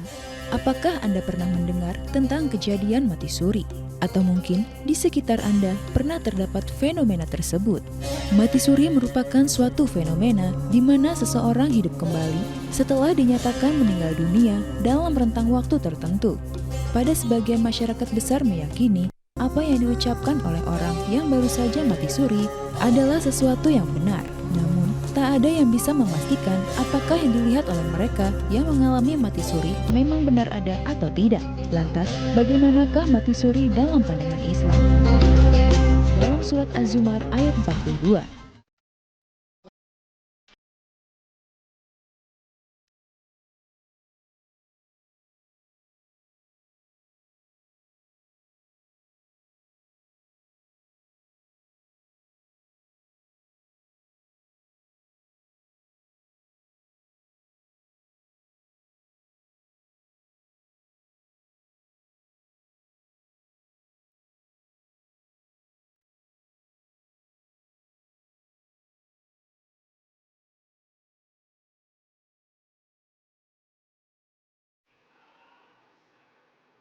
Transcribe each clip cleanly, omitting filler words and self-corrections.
pemirsa, apakah Anda pernah mendengar tentang kejadian mati suri? Atau mungkin di sekitar Anda pernah terdapat fenomena tersebut? Mati suri merupakan suatu fenomena di mana seseorang hidup kembali setelah dinyatakan meninggal dunia dalam rentang waktu tertentu. Pada sebagian masyarakat besar meyakini apa yang diucapkan oleh orang yang baru saja mati suri adalah sesuatu yang benar. Namun, tak ada yang bisa memastikan apakah yang dilihat oleh mereka yang mengalami mati suri memang benar ada atau tidak. Lantas, bagaimanakah mati suri dalam pandangan Islam? Dalam surat Az-Zumar ayat 42.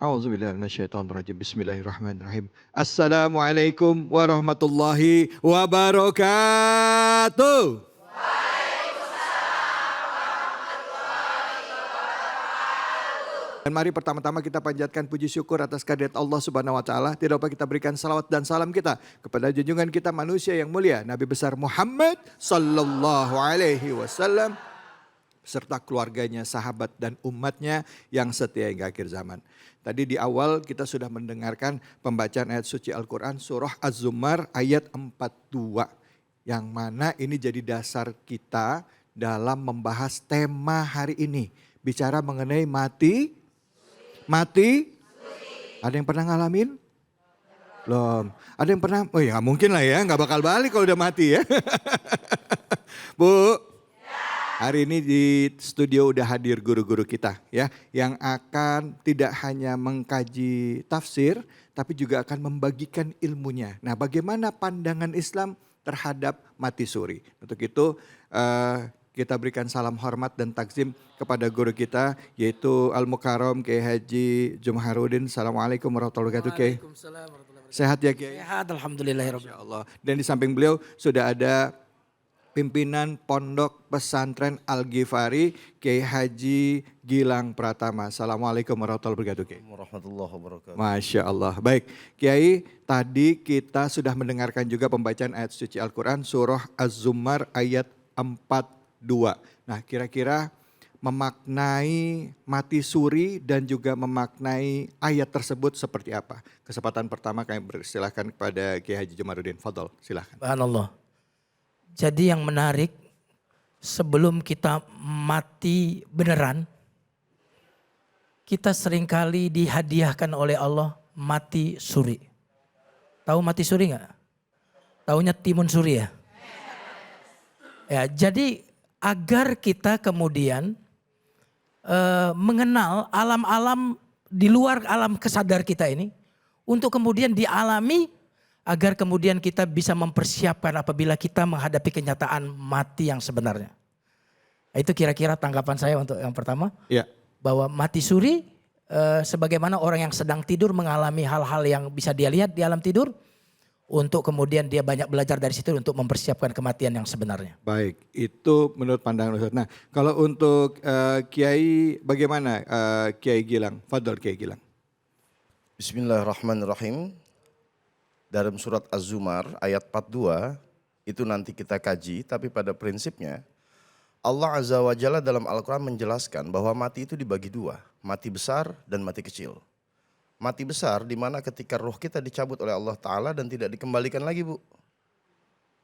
A'udzubillahi minasyaitonirrajim. Bismillahirrahmanirrahim. Assalamualaikum warahmatullahi wabarakatuh. Dan mari pertama-tama kita panjatkan puji syukur atas kehadirat Allah Subhanahu wa taala. Tidak lupa kita berikan salawat dan salam kita kepada junjungan kita manusia yang mulia Nabi besar Muhammad sallallahu alaihi wasallam serta keluarganya, sahabat dan umatnya yang setia hingga akhir zaman. Tadi di awal kita sudah mendengarkan pembacaan ayat suci Al-Quran surah Az-Zumar ayat 42. Yang mana ini jadi dasar kita dalam membahas tema hari ini. Bicara mengenai mati. Ada yang pernah ngalamin? Belum. Ada yang pernah, oh ya mungkin lah ya, gak bakal balik kalau udah mati ya. Bu. Hari ini di studio udah hadir guru-guru kita ya, yang akan tidak hanya mengkaji tafsir, tapi juga akan membagikan ilmunya. Nah, bagaimana pandangan Islam terhadap mati suri? Untuk itu kita berikan salam hormat dan takzim kepada guru kita, yaitu Al-Mukarram Kiai Haji Jumharudin. Assalamualaikum warahmatullahi wabarakatuh, Kiai. Waalaikumsalam warahmatullahi wabarakatuh. Sehat ya, Kiai? Sehat, alhamdulillahirabbil Masya Allah. Dan di samping beliau sudah ada pimpinan Pondok Pesantren Al-Ghifari, Kiai Haji Gilang Pratama. Assalamualaikum warahmatullahi wabarakatuh, Kiai. Warahmatullahi wabarakatuh. Masya Allah. Baik, Kiai, tadi kita sudah mendengarkan juga pembacaan ayat suci Al-Quran surah Az-Zumar ayat 42. Nah, kira-kira memaknai mati suri dan juga memaknai ayat tersebut seperti apa? Kesempatan pertama kami persilahkan kepada Kiai Haji Jumarudin. Fadol, silahkan. Subhanallah. Jadi yang menarik, sebelum kita mati beneran, kita seringkali dihadiahkan oleh Allah mati suri. Tahu mati suri nggak? Taunya timun suri ya? Ya, jadi agar kita kemudian mengenal alam-alam di luar alam kesadar kita ini, untuk kemudian dialami, agar kemudian kita bisa mempersiapkan apabila kita menghadapi kenyataan mati yang sebenarnya. Itu kira-kira tanggapan saya untuk yang pertama. Ya. Bahwa mati suri sebagaimana orang yang sedang tidur mengalami hal-hal yang bisa dia lihat di alam tidur. Untuk kemudian dia banyak belajar dari situ untuk mempersiapkan kematian yang sebenarnya. Baik, itu menurut pandangan Ustaz. Nah, kalau untuk Kiai bagaimana Kiai Gilang? Fadol Kiai Gilang. Bismillahirrahmanirrahim. Dalam surat Az-Zumar ayat 42 itu nanti kita kaji, tapi pada prinsipnya Allah Azza wa Jalla dalam Al-Quran menjelaskan bahwa mati itu dibagi dua, mati besar dan mati kecil. Mati besar di mana ketika roh kita dicabut oleh Allah Ta'ala dan tidak dikembalikan lagi, Bu.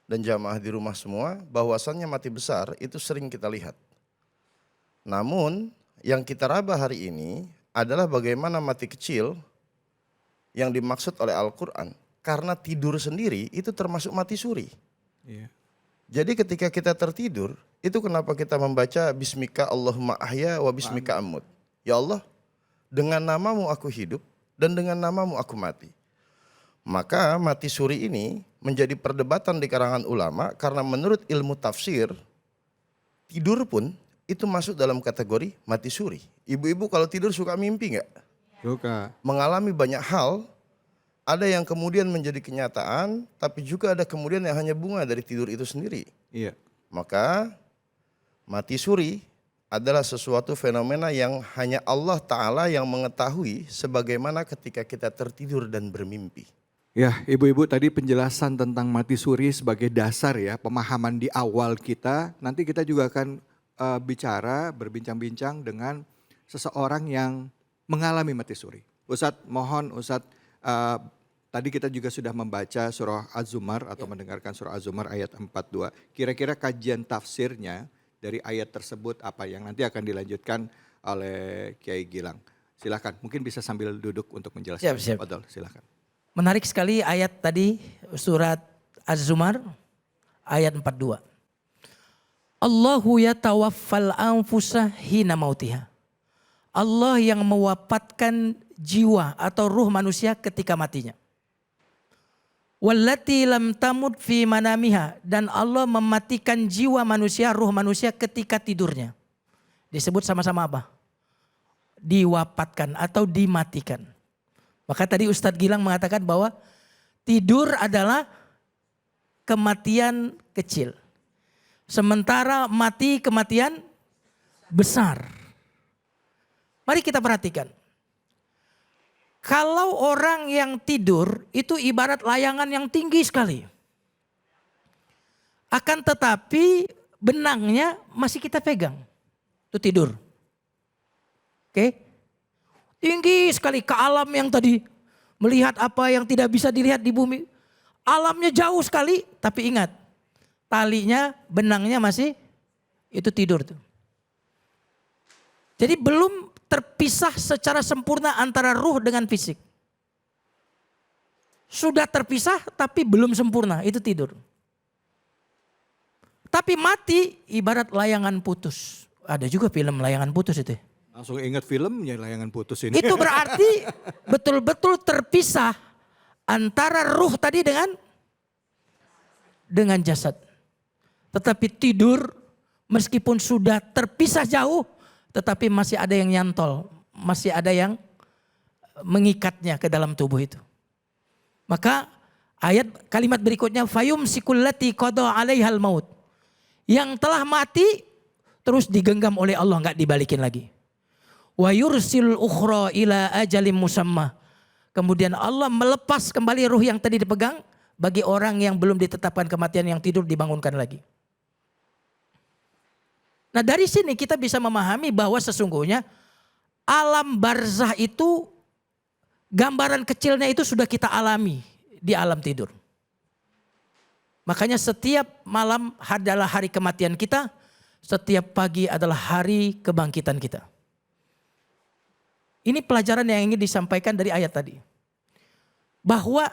Dan jamaah di rumah semua, bahwasannya mati besar itu sering kita lihat. Namun yang kita raba hari ini adalah bagaimana mati kecil yang dimaksud oleh Al-Quran. Karena tidur sendiri itu termasuk mati suri. Iya. Jadi ketika kita tertidur, itu kenapa kita membaca Bismika Allahumma ahya wa bismika ammut. Ya Allah, dengan namamu aku hidup dan dengan namamu aku mati. Maka mati suri ini menjadi perdebatan di kalangan ulama karena menurut ilmu tafsir, tidur pun itu masuk dalam kategori mati suri. Ibu-ibu kalau tidur suka mimpi nggak? Suka. Mengalami banyak hal, ada yang kemudian menjadi kenyataan, tapi juga ada kemudian yang hanya bunga dari tidur itu sendiri. Iya. Maka mati suri adalah sesuatu fenomena yang hanya Allah Ta'ala yang mengetahui sebagaimana ketika kita tertidur dan bermimpi. Ya, ibu-ibu tadi penjelasan tentang mati suri sebagai dasar ya, pemahaman di awal kita. Nanti kita juga akan berbincang-bincang dengan seseorang yang mengalami mati suri. Ustadz, mohon Ustadz, tadi kita juga sudah membaca surah Az-Zumar atau mendengarkan surah Az-Zumar ayat 42. Kira-kira kajian tafsirnya dari ayat tersebut apa yang nanti akan dilanjutkan oleh Kiai Gilang. Silakan, mungkin bisa sambil duduk untuk menjelaskan. Siap. Fadol, silakan. Menarik sekali ayat tadi surat Az-Zumar ayat 42. Allahu yatawaffal anfusa hina mautiha. Allah yang mewafatkan jiwa atau ruh manusia ketika matinya. Wallati lam tamut fi manamiha, dan Allah mematikan jiwa manusia, ruh manusia ketika tidurnya. Disebut sama-sama apa? Diwafatkan atau dimatikan. Maka tadi Ustadz Gilang mengatakan bahwa tidur adalah kematian kecil. Sementara mati kematian besar. Mari kita perhatikan. Kalau orang yang tidur itu ibarat layangan yang tinggi sekali. Akan tetapi benangnya masih kita pegang. Itu tidur. Oke? Tinggi sekali ke alam yang tadi. Melihat apa yang tidak bisa dilihat di bumi. Alamnya jauh sekali, tapi ingat. Talinya, benangnya masih itu tidur tuh. Jadi belum terpisah secara sempurna antara ruh dengan fisik. Sudah terpisah tapi belum sempurna, itu tidur. Tapi mati ibarat layangan putus. Ada juga film layangan putus itu. Langsung ingat filmnya Layangan Putus ini. Itu berarti betul-betul terpisah antara ruh tadi dengan jasad. Tetapi tidur meskipun sudah terpisah jauh, tetapi masih ada yang nyantol, masih ada yang mengikatnya ke dalam tubuh itu. Maka ayat kalimat berikutnya, fayumsikul lati qada 'alaihal maut. Yang telah mati terus digenggam oleh Allah, enggak dibalikin lagi. Wa yursil ukhra ila ajalim musamma. Kemudian Allah melepas kembali ruh yang tadi dipegang bagi orang yang belum ditetapkan kematian, yang tidur dibangunkan lagi. Nah, dari sini kita bisa memahami bahwa sesungguhnya alam barzah itu, gambaran kecilnya itu sudah kita alami di alam tidur. Makanya setiap malam adalah hari kematian kita, setiap pagi adalah hari kebangkitan kita. Ini pelajaran yang ingin disampaikan dari ayat tadi. Bahwa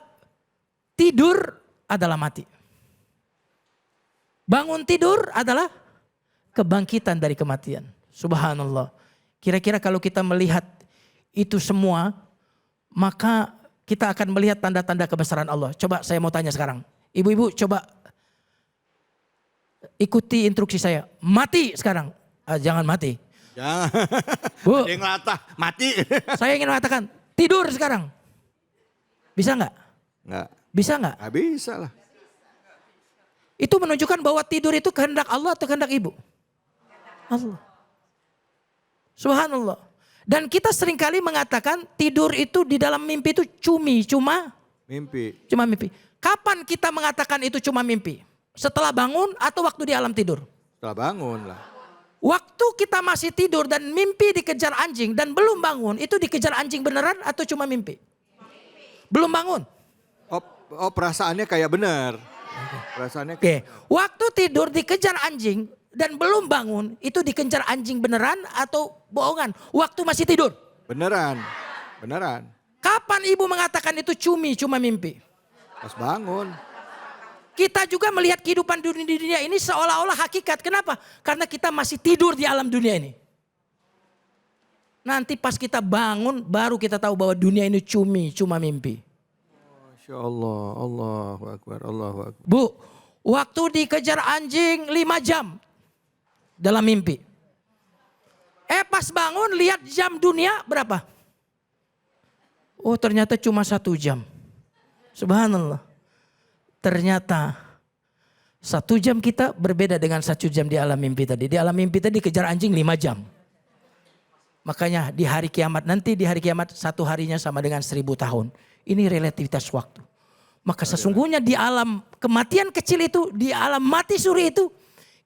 tidur adalah mati. Bangun tidur adalah kebangkitan dari kematian. Subhanallah. Kira-kira kalau kita melihat itu semua, maka kita akan melihat tanda-tanda kebesaran Allah. Coba saya mau tanya sekarang. Ibu-ibu coba ikuti instruksi saya. Mati sekarang. Jangan mati. Jangan. Bu, Ada yang latah, mati. saya ingin mengatakan tidur sekarang. Bisa nggak? Enggak. Bisa nggak? Nggak bisa lah. Itu menunjukkan bahwa tidur itu kehendak Allah atau kehendak ibu? Allah. Subhanallah. Dan kita seringkali mengatakan tidur itu di dalam mimpi itu cuma mimpi. Kapan kita mengatakan itu cuma mimpi? Setelah bangun atau waktu di alam tidur? Setelah bangun lah. Waktu kita masih tidur dan mimpi dikejar anjing dan belum bangun, itu dikejar anjing beneran atau cuma mimpi? Belum bangun. Oh, perasaannya kayak benar. Perasaannya Oke. Waktu tidur dikejar anjing dan belum bangun, itu dikejar anjing beneran atau bohongan? Waktu masih tidur. beneran. Kapan ibu mengatakan itu cuma mimpi? Pas bangun. Kita juga melihat kehidupan di dunia ini seolah-olah hakikat. Kenapa? Karena kita masih tidur di alam dunia ini. Nanti pas kita bangun baru kita tahu bahwa dunia ini cuma mimpi. Masya Allah, Allahu Akbar, Allahu Akbar. Bu, waktu dikejar anjing 5 jam dalam mimpi. Pas bangun lihat jam dunia berapa? Oh ternyata cuma 1 jam. Subhanallah. Ternyata 1 jam kita berbeda dengan 1 jam di alam mimpi tadi. Di alam mimpi tadi kejar anjing 5 jam. Makanya di hari kiamat nanti, di hari kiamat 1 harinya sama dengan 1000 tahun. Ini relativitas waktu. Maka sesungguhnya di alam kematian kecil itu, di alam mati suri itu,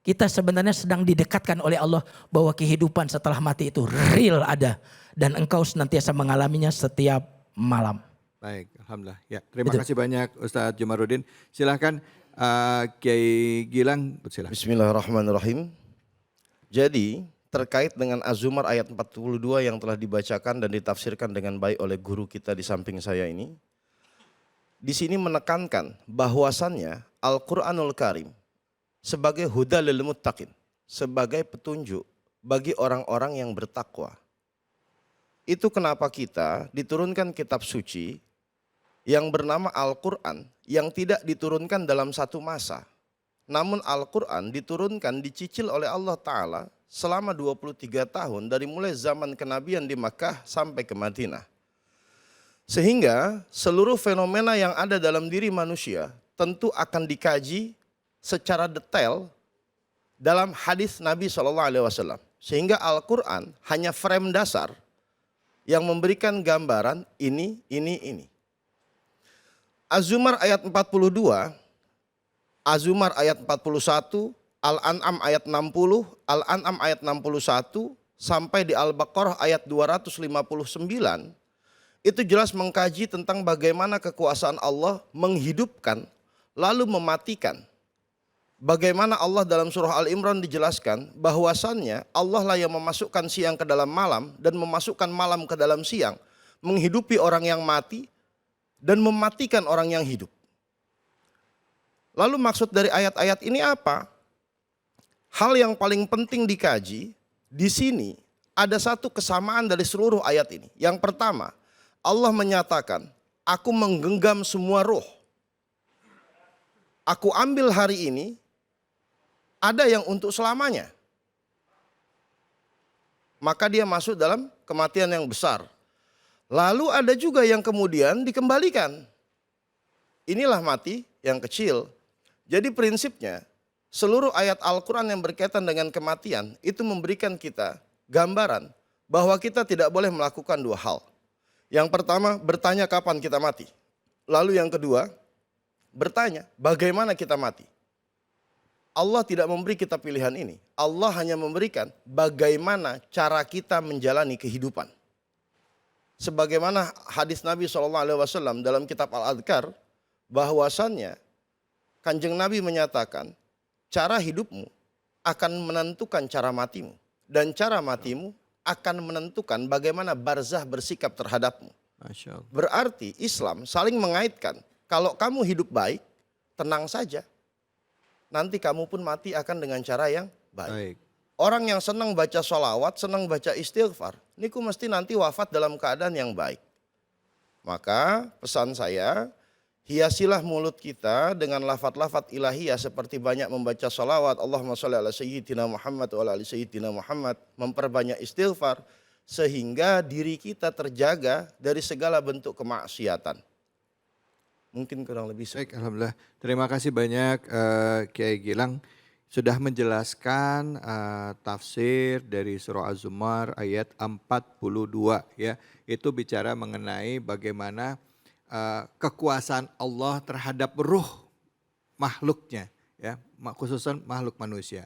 kita sebenarnya sedang didekatkan oleh Allah bahwa kehidupan setelah mati itu real ada. Dan engkau senantiasa mengalaminya setiap malam. Baik, alhamdulillah. Ya, terima kasih banyak Ustadz Jumaruddin. Silahkan Kiai Gilang, silakan. Bismillahirrahmanirrahim. Jadi terkait dengan Az-Zumar ayat 42 yang telah dibacakan dan ditafsirkan dengan baik oleh guru kita di samping saya ini. Di sini menekankan bahwasannya Al-Quranul Karim sebagai huda lil muttaqin, sebagai petunjuk bagi orang-orang yang bertakwa. Itu kenapa kita diturunkan kitab suci yang bernama Al-Quran yang tidak diturunkan dalam satu masa. Namun Al-Quran diturunkan, dicicil oleh Allah Ta'ala selama 23 tahun dari mulai zaman kenabian di Makkah sampai ke Madinah. Sehingga seluruh fenomena yang ada dalam diri manusia tentu akan dikaji secara detail dalam hadis Nabi SAW. Sehingga Al-Quran hanya frame dasar yang memberikan gambaran ini. Az-Zumar ayat 42, Az-Zumar ayat 41, Al-An'am ayat 60, Al-An'am ayat 61, sampai di Al-Baqarah ayat 259, itu jelas mengkaji tentang bagaimana kekuasaan Allah menghidupkan lalu mematikan. Bagaimana Allah dalam surah Al-Imran dijelaskan bahwasannya Allah lah yang memasukkan siang ke dalam malam dan memasukkan malam ke dalam siang, menghidupi orang yang mati dan mematikan orang yang hidup. Lalu maksud dari ayat-ayat ini apa? Hal yang paling penting dikaji di sini ada satu kesamaan dari seluruh ayat ini. Yang pertama, Allah menyatakan, aku menggenggam semua ruh. Aku ambil hari ini, ada yang untuk selamanya. Maka dia masuk dalam kematian yang besar. Lalu ada juga yang kemudian dikembalikan. Inilah mati yang kecil. Jadi prinsipnya, seluruh ayat Al-Quran yang berkaitan dengan kematian itu memberikan kita gambaran bahwa kita tidak boleh melakukan 2 hal. Yang pertama, bertanya kapan kita mati. Lalu yang kedua, bertanya bagaimana kita mati. Allah tidak memberi kita pilihan ini. Allah hanya memberikan bagaimana cara kita menjalani kehidupan. Sebagaimana hadis Nabi SAW dalam kitab Al-Adhkar, bahwasannya Kanjeng Nabi menyatakan, cara hidupmu akan menentukan cara matimu. Dan cara matimu akan menentukan bagaimana barzah bersikap terhadapmu. Masya Allah. Berarti Islam saling mengaitkan, kalau kamu hidup baik, tenang saja. Nanti kamu pun mati akan dengan cara yang baik. Orang yang senang baca sholawat, senang baca istighfar, niku mesti nanti wafat dalam keadaan yang baik. Maka pesan saya, hiasilah mulut kita dengan lafaz-lafaz ilahiyah seperti banyak membaca sholawat, Allahumma sholli ala sayyidina Muhammad wa ala ali sayyidina Muhammad, memperbanyak istighfar, sehingga diri kita terjaga dari segala bentuk kemaksiatan. Mungkin kurang lebih Baik, alhamdulillah. Terima kasih banyak Kiai Gilang sudah menjelaskan tafsir dari surah Az-Zumar ayat 42 ya. Itu bicara mengenai bagaimana kekuasaan Allah terhadap ruh makhluknya ya, khususnya makhluk manusia.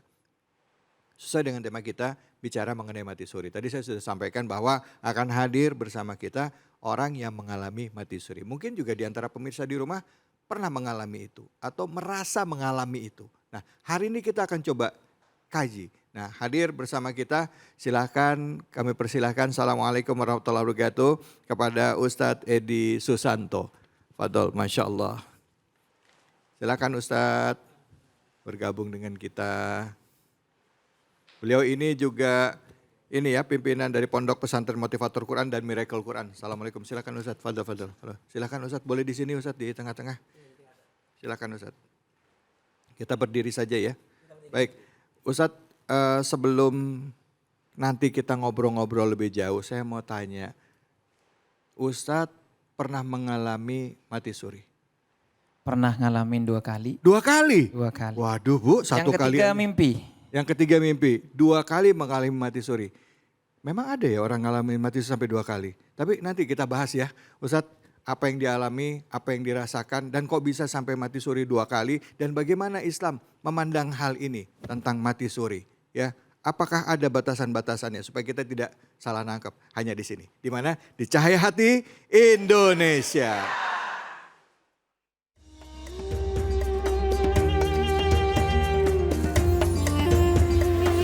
Sesuai dengan tema kita bicara mengenai mati suri. Tadi saya sudah sampaikan bahwa akan hadir bersama kita orang yang mengalami mati suri. Mungkin juga di antara pemirsa di rumah pernah mengalami itu atau merasa mengalami itu. Nah, hari ini kita akan coba kaji. Nah, hadir bersama kita silahkan kami persilahkan. Assalamualaikum warahmatullahi wabarakatuh kepada Ustadz Edi Susanto. Fadol, Masya Allah. Silakan Ustadz bergabung dengan kita. Beliau ini juga pimpinan dari Pondok Pesantren Motivator Quran dan Miracle Quran. Assalamualaikum, silakan Ustadz. Fadol. Silakan Ustadz, boleh di sini Ustadz, di tengah-tengah. Silakan Ustadz. Kita berdiri saja ya. Baik, Ustadz sebelum nanti kita ngobrol-ngobrol lebih jauh, saya mau tanya, Ustadz pernah mengalami mati suri? Pernah ngalamin 2 kali. 2 kali? 2 kali. Waduh Bu, 1 Yang kali. ketiga mimpi. Yang ketiga mimpi, 2 kali mengalami mati suri. Memang ada ya orang ngalamin mati suri sampai 2 kali. Tapi nanti kita bahas ya, Ustadz apa yang dialami, apa yang dirasakan, dan kok bisa sampai mati suri 2 kali, dan bagaimana Islam memandang hal ini tentang mati suri. Ya, apakah ada batasan-batasannya supaya kita tidak salah nangkep hanya di sini. Di mana? Di Cahaya Hati Indonesia.